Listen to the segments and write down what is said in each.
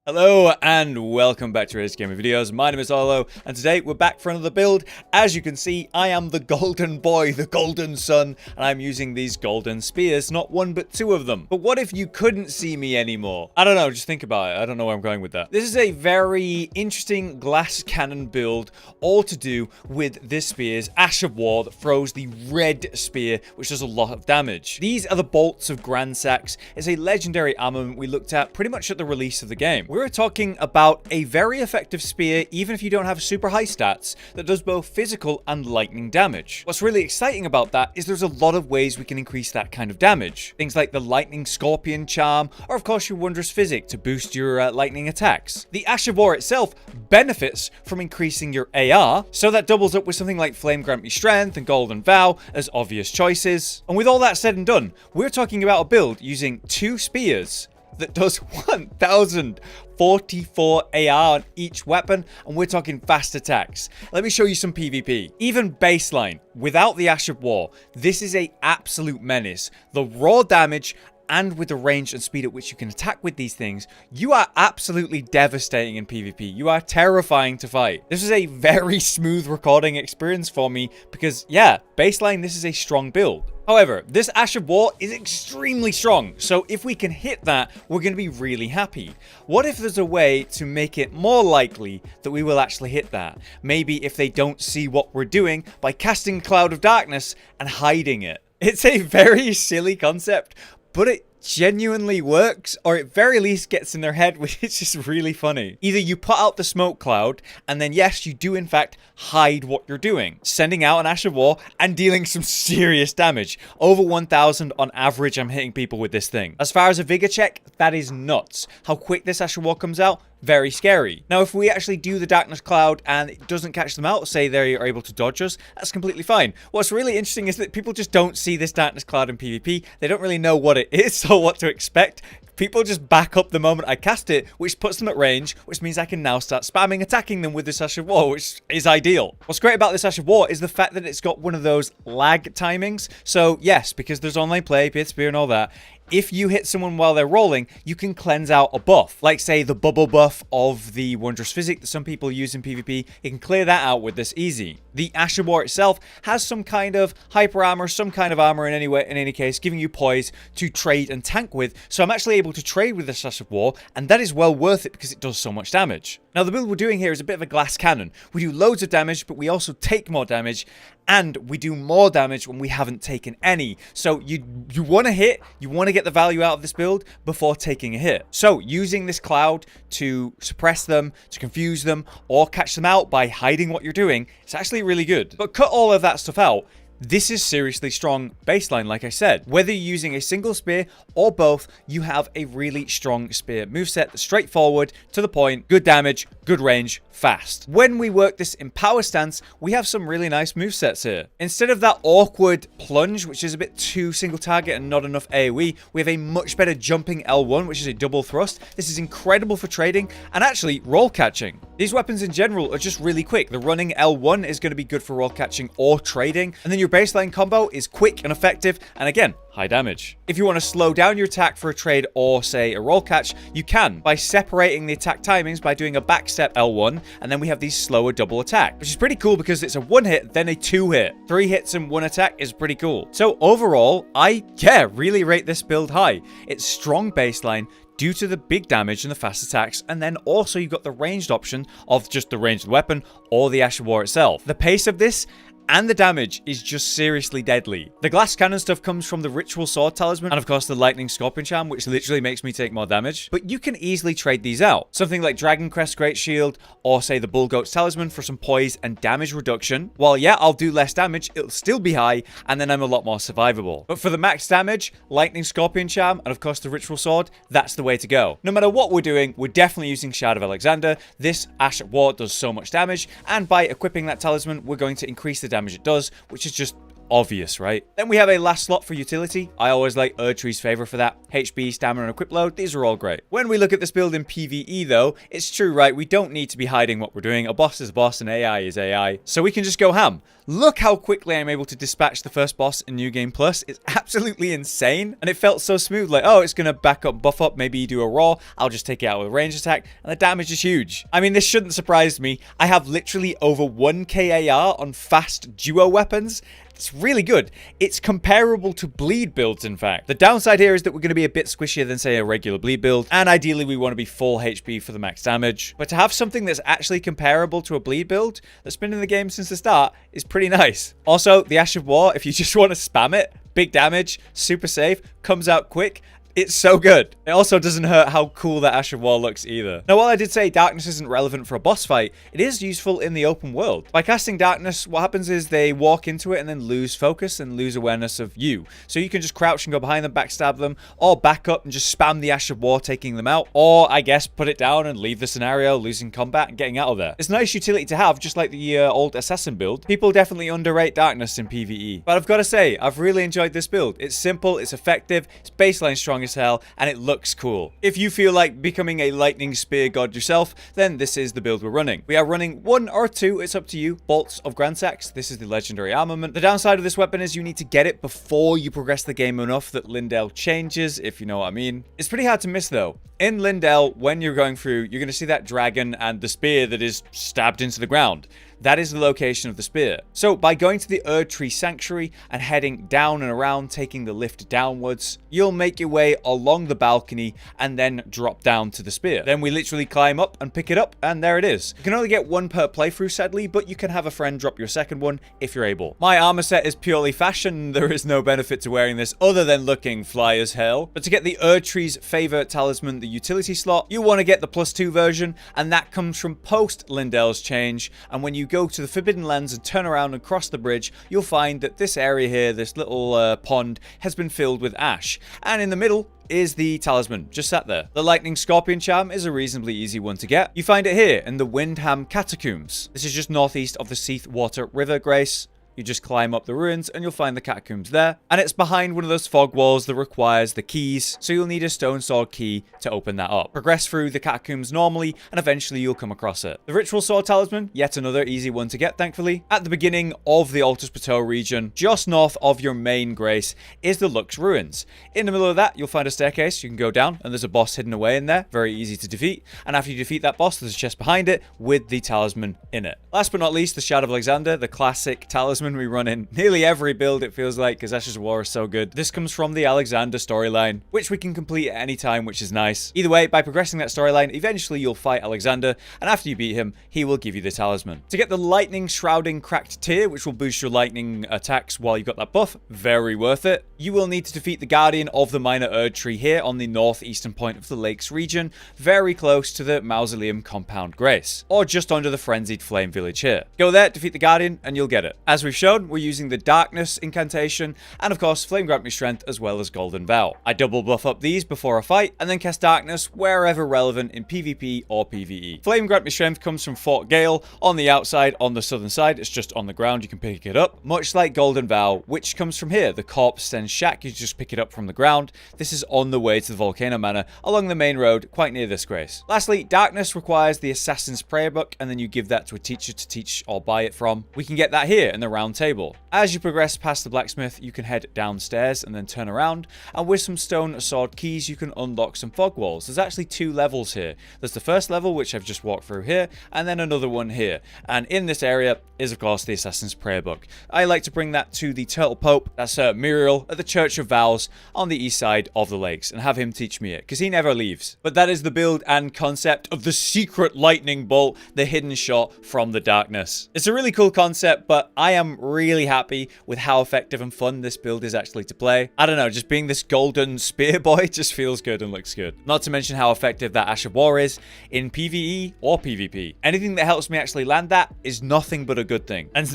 Hello and welcome back to RageGamingVideos. My name is Arlo and today we're back for another build. As you can see, I am the golden boy, the golden son, and I'm using these golden spears, not one but two of them. But what if you couldn't see me anymore? I don't know, just think about it. I don't know where I'm going with that. This is a very interesting glass cannon build, all to do with this spear's Ash of War that throws the red spear, which does a lot of damage. These are the bolts of Gransax. It's a legendary armament we looked at pretty much at the release of the game. We're talking about a very effective spear, even if you don't have super high stats, that does both physical and lightning damage. What's really exciting about that is there's a lot of ways we can increase that kind of damage. Things like the lightning scorpion charm, or of course your wondrous physic to boost your lightning attacks. The Ash of War itself benefits from increasing your AR, so that doubles up with something like Flame Grant Me Strength and Golden Vow as obvious choices. And with all that said and done, we're talking about a build using two spears that does 1044 AR on each weapon, and we're talking fast attacks. Let me show you some PvP. Even baseline, without the Ash of War, this is an absolute menace. The raw damage and with the range and speed at which you can attack with these things, you are absolutely devastating in PvP. You are terrifying to fight. This is a very smooth recording experience for me because, yeah, baseline, this is a strong build. However, this Ash of War is extremely strong, so if we can hit that, we're going to be really happy. What if there's a way to make it more likely that we will actually hit that? Maybe if they don't see what we're doing, by casting a cloud of darkness and hiding it. It's a very silly concept, but it genuinely works, or at very least gets in their head, which is just really funny. Either you put out the smoke cloud, and then yes, you do in fact hide what you're doing, sending out an Ash of War and dealing some serious damage. Over 1,000 on average I'm hitting people with this thing. As far as a vigor check, that is nuts. How quick this Ash of War comes out, very scary. Now, if we actually do the darkness cloud and it doesn't catch them out, say they are able to dodge us, that's completely fine. What's really interesting is that people just don't see this darkness cloud in PvP. They don't really know what it is or what to expect. People just back up the moment I cast it, which puts them at range, which means I can now start spamming attacking them with this Ash of War, which is ideal. What's great about this Ash of War is the fact that it's got one of those lag timings. So yes, because there's online play, peer-to-peer and all that, if you hit someone while they're rolling, you can cleanse out a buff. Like, say, the bubble buff of the Wondrous Physic that some people use in PvP. You can clear that out with this easy. The Ash of War itself has some kind of hyper armor, some kind of armor in any case, giving you poise to trade and tank with. So I'm actually able to trade with this Ash of War, and that is well worth it because it does so much damage. Now, the build we're doing here is a bit of a glass cannon. We do loads of damage, but we also take more damage, and we do more damage when we haven't taken any. So you want to hit, you want to get the value out of this build before taking a hit. So using this cloud to suppress them, to confuse them, or catch them out by hiding what you're doing, it's actually really good. But cut all of that stuff out. This is seriously strong baseline, like I said. Whether you're using a single spear or both, you have a really strong spear moveset that's straightforward, to the point, good damage, good range, fast. When we work this in power stance, we have some really nice movesets here. Instead of that awkward plunge, which is a bit too single target and not enough AoE, we have a much better jumping L1, which is a double thrust. This is incredible for trading and actually roll catching. These weapons in general are just really quick. The running L1 is going to be good for roll catching or trading, and then your baseline combo is quick and effective, and again, high damage. If you want to slow down your attack for a trade or, say, a roll catch, you can by separating the attack timings by doing a backstep L1, and then we have these slower double attack, which is pretty cool because it's a one hit, then a two hit. 3 hits and 1 attack is pretty cool. So overall, I really rate this build high. It's strong baseline due to the big damage and the fast attacks, and then also you've got the ranged option of just the ranged weapon or the Ash of War itself. The pace of this and the damage is just seriously deadly. The glass cannon stuff comes from the ritual sword talisman, and of course the lightning scorpion charm, which literally makes me take more damage. But you can easily trade these out. Something like Dragon Crest Great Shield, or say the Bull Goat's Talisman for some poise and damage reduction. While yeah, I'll do less damage, it'll still be high, and then I'm a lot more survivable. But for the max damage, lightning scorpion charm, and of course the ritual sword, that's the way to go. No matter what we're doing, we're definitely using Shard of Alexander. This Ash of War does so much damage, and by equipping that talisman, we're going to increase the damage it does, which is just obvious, right? Then we have a last slot for utility. I always like Erdtree's favor for that. HP, stamina, and equip load, these are all great. When we look at this build in PvE though, it's true, right? We don't need to be hiding what we're doing. A boss is a boss and AI is AI. So we can just go ham. Look how quickly I'm able to dispatch the first boss in New Game Plus. It's absolutely insane. And it felt so smooth, like, oh, it's going to back up, buff up, maybe you do a raw. I'll just take it out with a range attack. And the damage is huge. I mean, this shouldn't surprise me. I have literally over 1k AR on fast duo weapons. It's really good. It's comparable to bleed builds, in fact. The downside here is that we're going to be a bit squishier than, say, a regular bleed build, and ideally we want to be full HP for the max damage. But to have something that's actually comparable to a bleed build that's been in the game since the start is pretty nice. Also, the Ash of War, if you just want to spam it, big damage, super safe, comes out quick. It's so good. It also doesn't hurt how cool that Ash of War looks either. Now, while I did say darkness isn't relevant for a boss fight, it is useful in the open world. By casting darkness, what happens is they walk into it and then lose focus and lose awareness of you. So you can just crouch and go behind them, backstab them, or back up and just spam the Ash of War, taking them out. Or, I guess, put it down and leave the scenario, losing combat and getting out of there. It's a nice utility to have, just like the old Assassin build. People definitely underrate darkness in PvE. But I've got to say, I've really enjoyed this build. It's simple, it's effective, it's baseline strong as hell, and it looks cool. If you feel like becoming a lightning spear god yourself, then this is the build we're running. We are running 1 or 2, it's up to you, bolts of Gransax. This is the legendary armament. The downside of this weapon is you need to get it before you progress the game enough that Lindell changes, if you know what I mean. It's pretty hard to miss though. In Lindell, when you're going through, you're going to see that dragon and the spear that is stabbed into the ground. That is the location of the spear. So by going to the Erdtree Sanctuary and heading down and around, taking the lift downwards, you'll make your way along the balcony and then drop down to the spear. Then we literally climb up and pick it up, and there it is. You can only get 1 per playthrough, sadly, but you can have a friend drop your second one if you're able. My armor set is purely fashion. There is no benefit to wearing this other than looking fly as hell. But to get the Erdtree's favor talisman, the utility slot, you want to get the +2 version, and that comes from post Lindell's change. And when you go to the Forbidden Lands and turn around and cross the bridge, you'll find that this area here, this little pond, has been filled with ash. And in the middle is the talisman, just sat there. The Lightning Scorpion charm is a reasonably easy one to get. You find it here in the Windham Catacombs. This is just northeast of the Seathwater River, Grace. You just climb up the ruins and you'll find the catacombs there. And it's behind one of those fog walls that requires the keys. So you'll need a stone sword key to open that up. Progress through the catacombs normally and eventually you'll come across it. The Ritual Sword Talisman, yet another easy one to get, thankfully. At the beginning of the Altus Plateau region, just north of your main Grace, is the Lux Ruins. In the middle of that, you'll find a staircase. You can go down and there's a boss hidden away in there. Very easy to defeat. And after you defeat that boss, there's a chest behind it with the talisman in it. Last but not least, the Shadow of Alexander, the classic talisman we run in nearly every build, it feels like, because Ashes of War is so good. This comes from the Alexander storyline, which we can complete at any time, which is nice. Either way, by progressing that storyline, eventually you'll fight Alexander, and after you beat him, he will give you the talisman. To get the Lightning Shrouding Cracked Tier, which will boost your lightning attacks while you've got that buff, very worth it. You will need to defeat the Guardian of the Minor Erdtree here on the northeastern point of the Lakes region, very close to the Mausoleum Compound Grace, or just under the Frenzied Flame Village here. Go there, defeat the Guardian, and you'll get it. As we've shown, we're using the Darkness incantation, and of course Flame Grant Me Strength as well as Golden Vow. I double buff up these before a fight, and then cast Darkness wherever relevant in PvP or PvE. Flame Grant Me Strength comes from Fort Gale on the outside, on the southern side. It's just on the ground, you can pick it up. Much like Golden Vow, which comes from here, the Corpse Sten Shack, you just pick it up from the ground. This is on the way to the Volcano Manor, along the main road, quite near this Grace. Lastly, Darkness requires the Assassin's Prayer Book, and then you give that to a teacher to teach or buy it from. We can get that here in the round table. As you progress past the blacksmith, you can head downstairs and then turn around, and with some stone sword keys you can unlock some fog walls. There's actually 2 levels here. There's the first level, which I've just walked through here, and then another one here. And in this area is of course the Assassin's Prayer Book. I like to bring that to the Turtle Pope, that's Muriel, at the Church of Vows on the east side of the lakes, and have him teach me it, because he never leaves. But that is the build and concept of the secret lightning bolt, the hidden shot from the darkness. It's a really cool concept, but I am really happy with how effective and fun this build is actually to play. I don't know, just being this golden spear boy just feels good and looks good. Not to mention how effective that Ash of War is in PvE or PvP. Anything that helps me actually land that is nothing but a good thing. And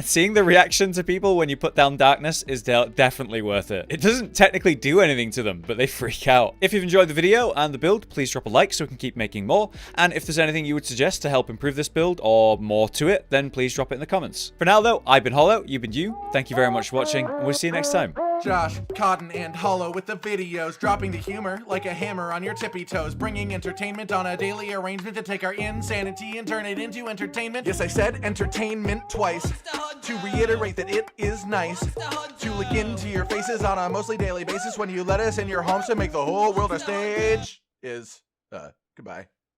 seeing the reaction to people when you put down Darkness is definitely worth it. It doesn't technically do anything to them, but they freak out. If you've enjoyed the video and the build, please drop a like so we can keep making more. And if there's anything you would suggest to help improve this build or more to it, then please drop it in the comments. For now though, I I've been Hollow, you've been you. Thank you very much for watching, and we'll see you next time. Josh, Cotton, and Hollow with the videos, dropping the humor like a hammer on your tippy toes, bringing entertainment on a daily arrangement to take our insanity and turn it into entertainment. Yes, I said entertainment twice, to reiterate that it is nice to look into your faces on a mostly daily basis when you let us in your homes to make the whole world a stage. Goodbye.